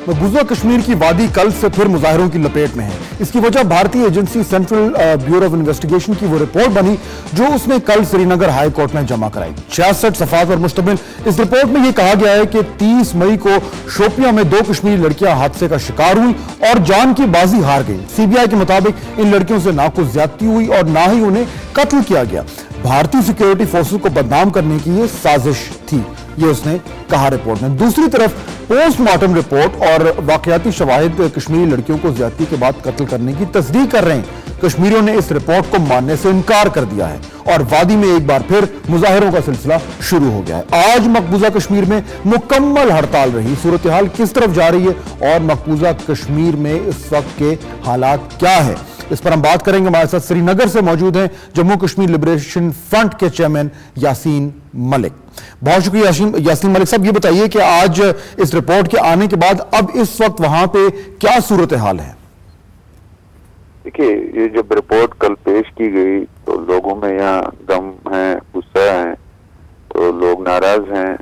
मकबूजा कश्मीर की वादी कल से फिर मुजाहिरों की लपेट में है। इसकी वजह भारतीय agency central bureau of investigation की वो रिपोर्ट बनी जो उसने कल श्रीनगर हाई कोर्ट में जमा कराई। 66 सफ़ात पर मुश्तमिल इस रिपोर्ट में यह कहा गया है कि 30 मई को शोपियां में 2 कश्मीरी लड़कियां हादसे का शिकार हुई और जान की बाजी हार गई। सीबीआई के मुताबिक इन लड़कियों से ना कुछ ज्यादती हुई और ना ही उन्हें कत्ल किया गया। भारतीय सिक्योरिटी फोर्सेस को बदनाम करने की ये साजिश थी, ये उसने कहा रिपोर्ट में। दूसरी तरफ पोस्टमार्टम रिपोर्ट और वाकयाती शवाहिद कश्मीरी लड़कियों को ज्यादती के बाद कत्ल करने की तस्दीक कर रहे हैं। कश्मीरियों ने इस रिपोर्ट को मानने से इनकार कर दिया है और वादी में एक बार फिर मुजाहिरों का सिलसिला शुरू हो गया है। आज मकबूजा कश्मीर में मुकम्मल हड़ताल रही। सूरत हाल किस तरफ जा रही है और मकबूजा कश्मीर में इस वक्त के हालात क्या है, इस पर हम बात करेंगे। हमारे साथ श्रीनगर से मौजूद हैं जम्मू कश्मीर लिबरेशन फ्रंट के चेयरमैन यासीन मलिक। बहुत शुक्रिया यासीन मलिक साहब। ये बताइए कि आज इस रिपोर्ट के आने के बाद अब इस वक्त वहां पे क्या सूरत हाल है? देखिए, ये जब रिपोर्ट कल पेश की गई तो लोगों में यहाँ गम है, गुस्सा है, तो लोग नाराज हैं।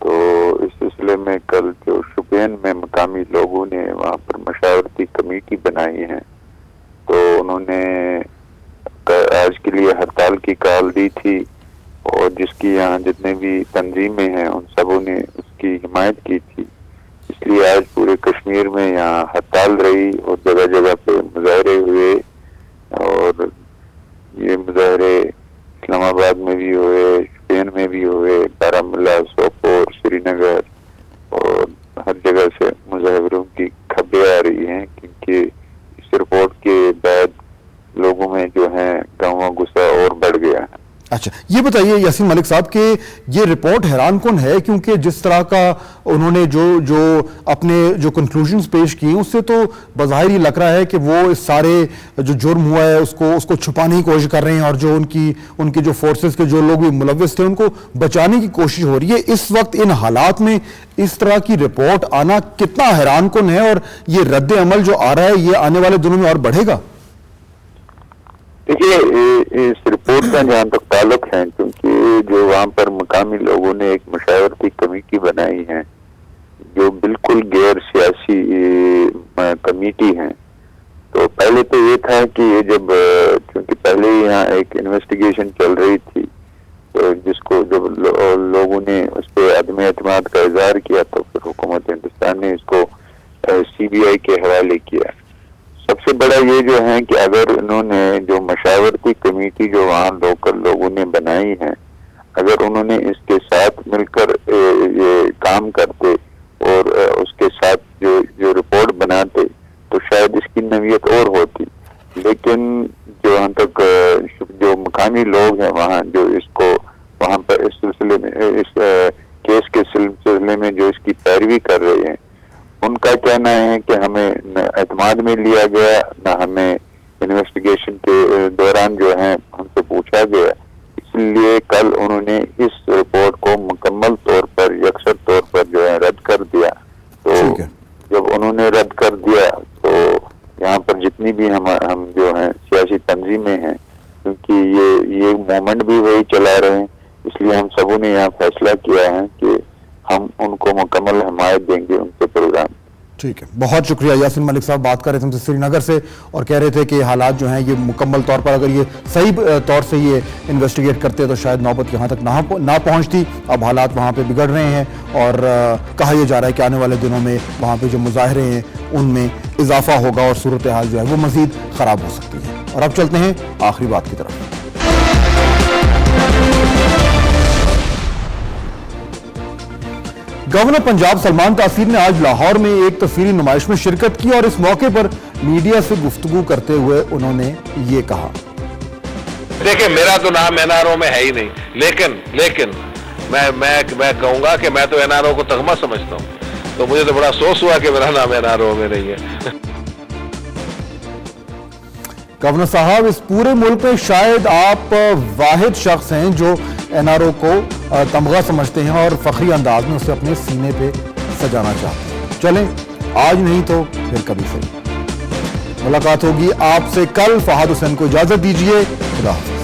तो इस सिलसिले में कल जो शोपियां में मकामी लोगों ने वहाँ पर मशावरती कमेटी बनाई है, तो उन्होंने आज के लिए हड़ताल की कॉल दी थी और जिसकी यहाँ जितने भी तंजीमें हैं उन सबों ने उसकी हिमायत की थी। इसलिए आज पूरे कश्मीर में यहाँ हड़ताल रही और जगह जगह पे मुजाहरे हुए और ये मुजाहरे इस्लामाबाद में भी हुए, शोपियां में भी हुए, बारामूला, सोपोर, श्रीनगर और हर जगह से मुजाहिरों की खबरें आ रही हैं क्योंकि इस रिपोर्ट के बाद लोगों में जो है गम गुस्सा और बढ़ गया है। अच्छा, ये बताइए यासीन मलिक साहब कि ये रिपोर्ट हैरान कुन है क्योंकि जिस तरह का उन्होंने जो अपने जो कंक्लूजन्स पेश किए उससे तो बज़ाहिर ही लग रहा है कि वो इस सारे जो जुर्म हुआ है उसको छुपाने की कोशिश कर रहे हैं और जो उनकी जो फोर्सेस के जो लोग भी मुलव्विस थे उनको बचाने की कोशिश हो रही है। इस वक्त इन हालात में इस तरह की रिपोर्ट आना कितना हैरान कुन है और ये रद्द अमल जो आ रहा है ये आने वाले दिनों में और बढ़ेगा? देखिए, इस रिपोर्ट का जहाँ तक ताल्लुक है, क्योंकि जो वहाँ पर मकामी लोगों ने एक मशावरती कमेटी बनाई है जो बिल्कुल गैर सियासी कमेटी है। तो पहले तो ये था कि ये जब क्योंकि पहले ही यहाँ एक इन्वेस्टिगेशन चल रही थी तो जिसको जब लोगों ने उस पर अदम एतमाद का इजहार किया तो फिर हुकूमत हिंदुस्तान ने इसको सीबीआई के हवाले किया। सबसे बड़ा ये जो है कि अगर इन्होंने जो मशावरती कमेटी जो वहाँ लोकल लोगों ने बनाई है, अगर उन्होंने इसके साथ मिलकर ये काम करते और उसके साथ जो रिपोर्ट बनाते तो शायद इसकी नवीयत और होती। लेकिन जो यहाँ तक जो मकामी लोग हैं वहाँ जो इसको वहाँ पर इस सिलसिले में इस केस के सिलसिले में जो इसकी पैरवी कर रहे हैं, उनका कहना है कि हमें न एतमाद में लिया गया, न हमें इन्वेस्टिगेशन के दौरान जो है हमसे पूछा गया। इसलिए कल उन्होंने इस रिपोर्ट को मुकम्मल तौर पर यकसर तौर पर जो है रद्द कर दिया। तो जब उन्होंने रद्द कर दिया तो यहाँ पर जितनी भी हम जो हैं सियासी तंजीमें हैं, क्योंकि ये मूवमेंट भी वही चला रहे हैं, इसलिए हम सबों ने यहाँ फैसला किया है कि हम उनको मुकम्मल हिमायत देंगे उनके प्रोग्राम। ठीक है, बहुत शुक्रिया यासीन मलिक साहब। बात कर रहे थे हमसे श्रीनगर से और कह रहे थे कि हालात जो हैं ये मुकम्मल तौर पर अगर ये सही तौर से ये इन्वेस्टिगेट करते तो शायद नौबत यहाँ तक ना पहुँचती। अब हालात वहाँ पे बिगड़ रहे हैं और कहा यह जा रहा है कि आने वाले दिनों में वहाँ पे जो मुजाहरे हैं उनमें इजाफा होगा और सूरत हाल जो है वो मज़ीद ख़राब हो सकती है। और अब चलते हैं आखिरी बात की तरफ। गवर्नर पंजाब सलमान तासीर ने आज लाहौर में एक तस्वीरी नुमाइश में शिरकत की और इस मौके पर मीडिया से गुफ्तगू करते हुए उन्होंने ये कहा। देखिए, मेरा तो नाम एनआरओ में है ही नहीं, लेकिन मैं कहूंगा कि मैं तो एनआरओ को तगमा समझता हूं, तो मुझे तो बड़ा अफसोस हुआ कि मेरा नाम एनआरओ में नहीं है। गवर्नर साहब, इस पूरे मुल्क में शायद आप वाहिद शख्स हैं जो एनआरओ को तमगा समझते हैं और फखरी अंदाज में उसे अपने सीने पे सजाना चाहते हैं। चलें, आज नहीं तो फिर कभी सही मुलाकात होगी आपसे कल। फहाद हुसैन को इजाजत दीजिए। खुदा हाफ़िज़।